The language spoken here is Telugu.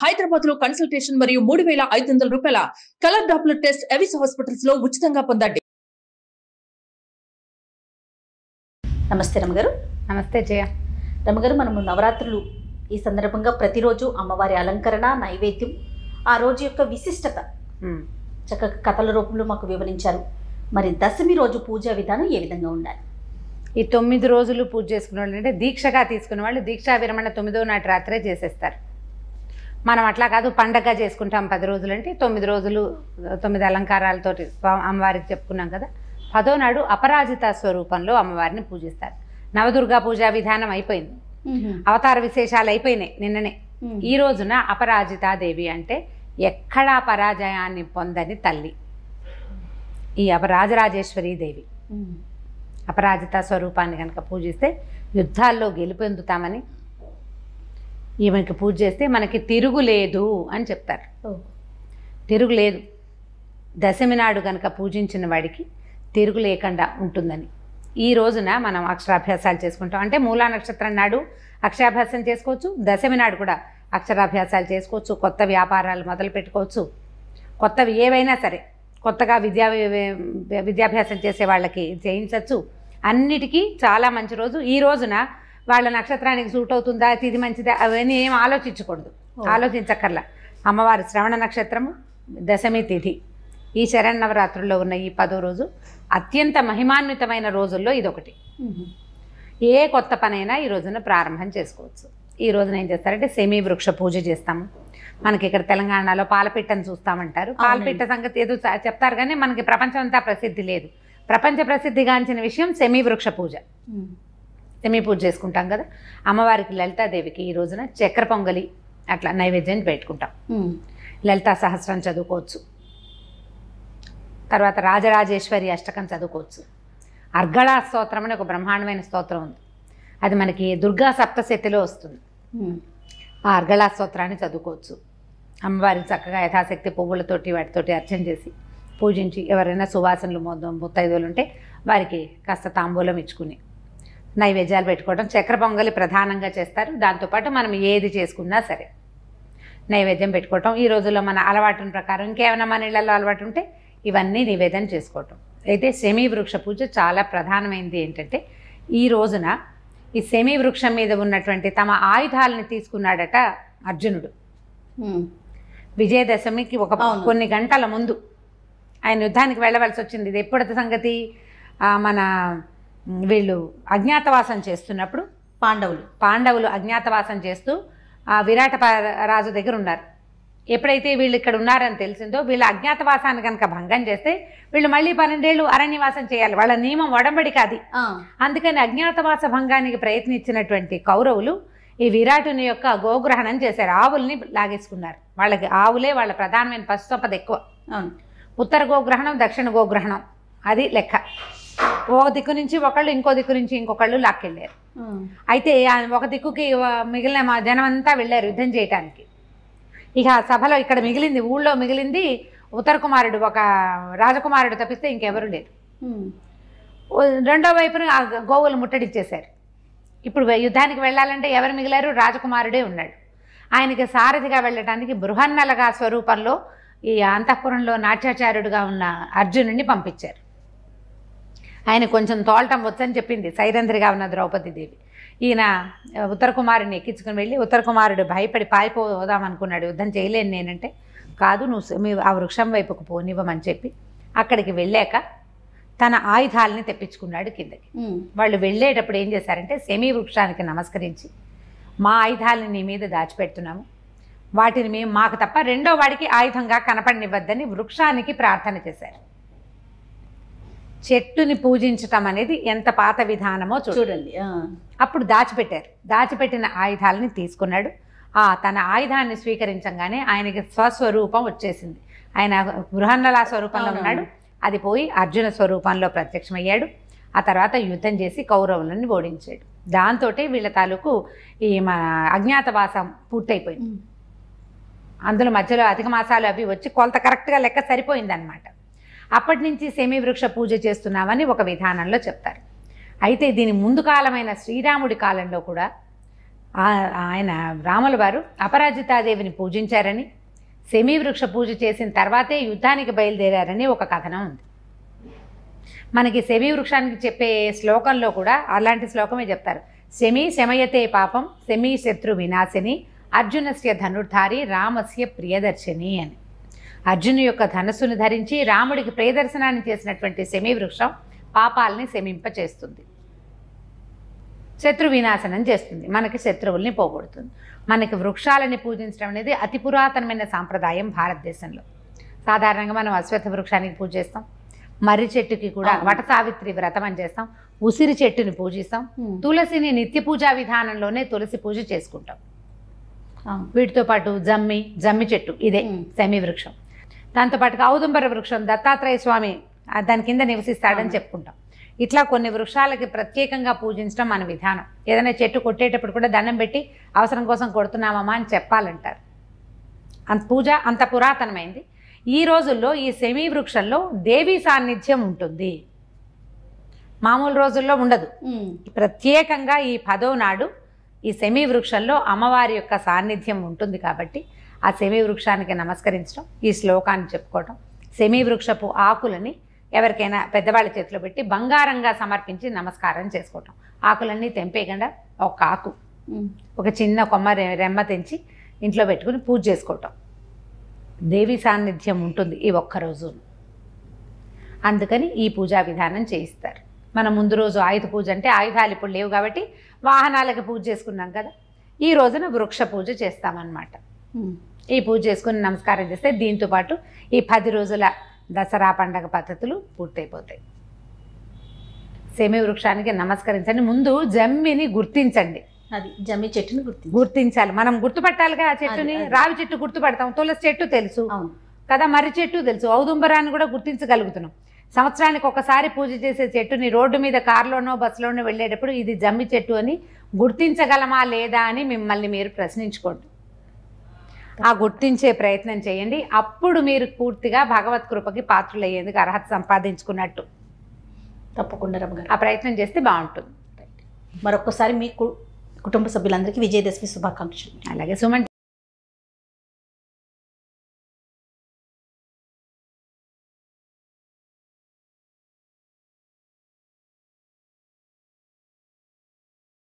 హైదరాబాద్ లో కన్సల్టేషన్ మరియు 3,500 రూపాయల colour Doppler test Avis hospitals లో ఉచితంగా పొందండి. నమస్తే రమగారు. నమస్తే జయ. రమగారు, మనము నవరాత్రులు ఈ సందర్భంగా ప్రతిరోజు అమ్మవారి అలంకరణ, నైవేద్యం, ఆ రోజు యొక్క విశిష్టత చక్కగా కథల రూపంలో మాకు వివరించారు. మరి దశమి రోజు పూజా విధానం ఏ విధంగా ఉండాలి? ఈ 9 రోజులు పూజ చేసుకునే వాళ్ళు అంటే దీక్షగా తీసుకునే వాళ్ళు దీక్షా విరమణ 9వ నాటి రాత్రే చేసేస్తారు. మనం అట్లా కాదు, పండగ చేసుకుంటాం 10 రోజులు అంటే 9 రోజులు 9 అలంకారాలతోటి అమ్మవారికి చెప్పుకున్నాం కదా. 10వ నాడు అపరాజిత స్వరూపంలో అమ్మవారిని పూజిస్తారు. నవదుర్గా పూజా విధానం అయిపోయింది, అవతార విశేషాలు అయిపోయినాయి నిన్ననే. ఈ రోజున అపరాజితాదేవి అంటే ఎక్కడా పరాజయాన్ని పొందని తల్లి ఈ రాజరాజేశ్వరీ దేవి. అపరాజిత స్వరూపాన్ని కనుక పూజిస్తే యుద్ధాల్లో గెలుపొందుతామని, ఈమెకి పూజ చేస్తే మనకి తిరుగులేదు అని చెప్తారు. తిరుగులేదు, దశమి నాడు కనుక పూజించిన వాడికి తిరుగు లేకుండా ఉంటుందని. ఈ రోజున మనం అక్షరాభ్యాసాలు చేసుకుంటాం. అంటే మూలా నక్షత్రం నాడు అక్షరాభ్యాసం చేసుకోవచ్చు, దశమి నాడు కూడా అక్షరాభ్యాసాలు చేసుకోవచ్చు, కొత్త వ్యాపారాలు మొదలు పెట్టుకోవచ్చు, కొత్తవి ఏవైనా సరే కొత్తగా విద్యాభ్యాసం చేసే వాళ్ళకి చేయించవచ్చు. అన్నిటికీ చాలా మంచి రోజు. ఈ రోజున వాళ్ళ నక్షత్రానికి సూట్ అవుతుందా, తిది మంచిదా, అవన్నీ ఏం ఆలోచించకూడదు, ఆలోచించక్కర్లా. అమ్మవారి శ్రవణ నక్షత్రము, దశమి తిథి, ఈ శరన్నవరాత్రుల్లో ఉన్న ఈ 10వ రోజు అత్యంత మహిమాన్వితమైన రోజుల్లో ఇదొకటి. ఏ కొత్త పనైనా ఈ రోజున ప్రారంభం చేసుకోవచ్చు. ఈ రోజున ఏం చేస్తారంటే సెమీ వృక్ష పూజ చేస్తాము. మనకి ఇక్కడ తెలంగాణలో పాలపిట్టను చూస్తామంటారు. పాలపిట్ట సంగతి ఏదో చెప్తారు కానీ మనకి ప్రపంచం అంతా ప్రసిద్ధి లేదు. ప్రపంచ ప్రసిద్ధిగాంచిన విషయం సెమీ వృక్ష పూజ. సెమీ పూజ చేసుకుంటాం కదా. అమ్మవారికి లలితాదేవికి ఈ రోజున చక్కెర పొంగలి అట్లా నైవేద్యం పెట్టుకుంటాం. లలితా సహస్రం చదువుకోవచ్చు, తర్వాత రాజరాజేశ్వరి అష్టకం చదువుకోవచ్చు. అర్గళా స్తోత్రం అని ఒక బ్రహ్మాండమైన స్తోత్రం ఉంది, అది మనకి దుర్గా సప్తశతిలో వస్తుంది. ఆ అర్గళా స్తోత్రాన్ని చదువుకోవచ్చు. అమ్మవారికి చక్కగా యథాశక్తి పువ్వులతోటి వాటితోటి అర్చన చేసి పూజించి, ఎవరైనా సువాసనలు ముత్తైదువులు ఉంటే వారికి కాస్త తాంబూలం ఇచ్చుకుని నైవేద్యాలు పెట్టుకోవడం. చక్కెర పొంగలి ప్రధానంగా చేస్తారు. దాంతోపాటు మనం ఏది చేసుకున్నా సరే నైవేద్యం పెట్టుకోవటం. ఈ రోజుల్లో మన అలవాటున ప్రకారం ఇంకేమైనా మన ఇళ్లలో అలవాటు ఉంటే ఇవన్నీ నివేదన చేసుకోవటం. అయితే సెమీ వృక్ష పూజ చాలా ప్రధానమైనది. ఏంటంటే ఈ రోజున ఈ సెమీ వృక్షం మీద ఉన్నటువంటి తమ ఆయుధాలని తీసుకున్నాడట అర్జునుడు. విజయదశమికి కొన్ని గంటల ముందు ఆయన యుద్ధానికి వెళ్ళవలసి వచ్చింది. ఇది ఎప్పుడైతే సంగతి, మన వీళ్ళు అజ్ఞాతవాసం చేస్తున్నప్పుడు పాండవులు అజ్ఞాతవాసం చేస్తూ విరాట రాజు దగ్గర ఉన్నారు. ఎప్పుడైతే వీళ్ళు ఇక్కడ ఉన్నారని తెలిసిందో, వీళ్ళ అజ్ఞాతవాసాన్ని కనుక భంగం చేస్తే వీళ్ళు మళ్ళీ 12 ఏళ్ళు అరణ్యవాసం చేయాలి. వాళ్ళ నియమం ఒడంబడిక అది. అందుకని అజ్ఞాతవాస భంగానికి ప్రయత్నించినటువంటి కౌరవులు ఈ విరాటుని యొక్క గోగ్రహణం చేశారు. ఆవుల్ని లాగేసుకున్నారు. వాళ్ళకి ఆవులే వాళ్ళ ప్రధానమైన పశు సంపద ఎక్కువ. ఉత్తర గోగ్రహణం, దక్షిణ గోగ్రహణం అది లెక్క. ఒక దిక్కు నుంచి ఒకళ్ళు, ఇంకో దిక్కు నుంచి ఇంకొకళ్ళు లాక్కెళ్ళారు. అయితే ఒక దిక్కుకి మిగిలిన మా జనం అంతా వెళ్ళారు యుద్ధం చేయటానికి. ఇక సభలో ఇక్కడ మిగిలింది, ఊళ్ళో మిగిలింది ఉత్తర కుమారుడు, ఒక రాజకుమారుడు తప్పిస్తే ఇంకెవరు లేరు. రెండో వైపున గోవులు ముట్టడిచ్చేశారు. ఇప్పుడు యుద్ధానికి వెళ్ళాలంటే ఎవరు మిగిలారు? రాజకుమారుడే ఉన్నాడు. ఆయనకి సారథిగా వెళ్ళటానికి బృహన్నలగా స్వరూపంలో ఈ అంతఃపురంలో నాట్యాచార్యుడుగా ఉన్న అర్జునుడిని పంపించారు. ఆయన కొంచెం తోలటం వచ్చని చెప్పింది సైరంధ్రిగా ఉన్న ద్రౌపదీదేవి. ఈయన ఉత్తర కుమారుడిని ఎక్కించుకుని వెళ్ళి, ఉత్తర కుమారుడు భయపడి పారిపోదామనుకున్నాడు. యుద్ధం చేయలేను నేనంటే, కాదు నువ్వు ఆ వృక్షం వైపుకు పోనివ్వమని చెప్పి అక్కడికి వెళ్ళాక తన ఆయుధాలని తెప్పించుకున్నాడు కిందకి. వాళ్ళు వెళ్ళేటప్పుడు ఏం చేశారంటే సెమీ వృక్షానికి నమస్కరించి, మా ఆయుధాలని నీ మీద దాచిపెడుతున్నాము, వాటిని మేము మాకు తప్ప రెండో వాడికి ఆయుధంగా కనపడనివ్వద్దని వృక్షానికి ప్రార్థన చేశారు. చెట్టుని పూజించటం అనేది ఎంత పాత విధానమో చూడండి. అప్పుడు దాచిపెట్టారు. దాచిపెట్టిన ఆయుధాలని తీసుకున్నాడు. తన ఆయుధాన్ని స్వీకరించగానే ఆయనకి స్వస్వరూపం వచ్చేసింది. ఆయన బృహన్నలా స్వరూపంలో ఉన్నాడు, అది పోయి అర్జున స్వరూపంలో ప్రత్యక్షమయ్యాడు. ఆ తర్వాత యుద్ధం చేసి కౌరవులను ఓడించాడు. దాంతో వీళ్ళ తాలూకు ఈ అజ్ఞాతవాసం పూర్తయిపోయింది. అందులో మధ్యలో అధిక మాసాలు అవి వచ్చి కొలత కరెక్ట్గా లెక్క సరిపోయిందనమాట. అప్పటి నుంచి సెమీ వృక్ష పూజ చేస్తున్నామని ఒక విధానంలో చెప్తారు. అయితే దీని ముందు కాలమైన శ్రీరాముడి కాలంలో కూడా ఆయన రాముల వారు అపరాజితాదేవిని పూజించారని, శమీ వృక్ష పూజ చేసిన తర్వాతే యుద్ధానికి బయలుదేరారని ఒక కథనం ఉంది. మనకి శమీ వృక్షానికి చెప్పే శ్లోకంలో కూడా అలాంటి శ్లోకమే చెప్తారు. శమీ శమయతే పాపం శమీ శత్రు వినాశిని అర్జునస్య ధనుర్ధారి రామస్య ప్రియదర్శిని అని. అర్జును యొక్క ధనస్సును ధరించి రాముడికి ప్రియదర్శనాన్ని చేసినటువంటి శమీ వృక్షం పాపాలని శమింపచేస్తుంది, శత్రు వినాశనం చేస్తుంది, మనకి శత్రువుల్ని పోగొడుతుంది. మనకి వృక్షాలని పూజించడం అనేది అతి పురాతనమైన సాంప్రదాయం భారతదేశంలో. సాధారణంగా మనం అశ్వత్థ వృక్షానికి పూజ చేస్తాం, మర్రి చెట్టుకి కూడా వట సావిత్రి వ్రతం అని చేస్తాం, ఉసిరి చెట్టుని పూజిస్తాం, తులసిని నిత్య పూజా విధానంలోనే తులసి పూజ చేసుకుంటాం. వీటితో పాటు జమ్మి చెట్టు ఇదే శమీ వృక్షం. దాంతోపాటుగా ఔదుంబర వృక్షం దత్తాత్రేయ స్వామి దాని కింద నివసిస్తాడని చెప్పుకుంటాం. ఇట్లా కొన్ని వృక్షాలకి ప్రత్యేకంగా పూజించడం మన విధానం. ఏదైనా చెట్టు కొట్టేటప్పుడు కూడా దండం పెట్టి అవసరం కోసం కొడుతున్నామమ్మా అని చెప్పాలంటారు. పూజ అంత పురాతనమైంది. ఈ రోజుల్లో ఈ శమీ వృక్షంలో దేవీ సాన్నిధ్యం ఉంటుంది, మామూలు రోజుల్లో ఉండదు. ప్రత్యేకంగా ఈ 10వ నాడు ఈ శమీ వృక్షంలో అమ్మవారి యొక్క సాన్నిధ్యం ఉంటుంది కాబట్టి ఆ శమీ వృక్షానికి నమస్కరించడం, ఈ శ్లోకాన్ని చెప్పుకోవటం, శమీ వృక్షపు ఆకులని ఎవరికైనా పెద్దవాళ్ళ చేతిలో పెట్టి బంగారంగా సమర్పించి నమస్కారం చేసుకోవటం. ఆకులన్నీ తెంపేయకుండా ఒక ఆకు, ఒక చిన్న కొమ్మ రెమ్మ తెంచి ఇంట్లో పెట్టుకుని పూజ చేసుకోవటం. దేవి సాన్నిధ్యం ఉంటుంది ఈ ఒక్కరోజు. అందుకని ఈ పూజా విధానం చేయిస్తారు. మనం ముందు రోజు ఆయుధ పూజ అంటే ఆయుధాలు ఇప్పుడు లేవు కాబట్టి వాహనాలకు పూజ చేసుకున్నాం కదా, ఈ రోజున వృక్ష పూజ చేస్తామన్నమాట. ఈ పూజ చేసుకుని నమస్కారం చేస్తే దీంతో పాటు ఈ 10 రోజుల దసరా పండగ పద్ధతులు పూర్తయిపోతాయి. శమీ వృక్షానికి నమస్కరించండి. ముందు జమ్మిని గుర్తించండి, అది జమ్మి చెట్టుని గుర్తించాలి. మనం గుర్తుపట్టాలిగా ఆ చెట్టుని. రావి చెట్టు గుర్తుపడతాం, తులసి చెట్టు తెలుసు కదా, మర్రి చెట్టు తెలుసు, ఔదుంబరాన్ని కూడా గుర్తించగలుగుతున్నాం. సంవత్సరానికి ఒకసారి పూజ చేసే చెట్టుని రోడ్డు మీద కారులోనో బస్సులోనో వెళ్ళేటప్పుడు ఇది జమ్మి చెట్టు అని గుర్తించగలమా లేదా అని మిమ్మల్ని మీరు ప్రశ్నించుకోండి. ఆ గుర్తించే ప్రయత్నం చేయండి. అప్పుడు మీరు పూర్తిగా భగవత్ కృపకి పాత్రులయ్యేందుకు అర్హత సంపాదించుకున్నట్టు. తప్పకుండా రమ్మగారు ఆ ప్రయత్నం చేస్తే బాగుంటుంది. మరొకసారి మీ కుటుంబ సభ్యులందరికీ విజయదశమి శుభాకాంక్షలు. అలాగే సుమన్.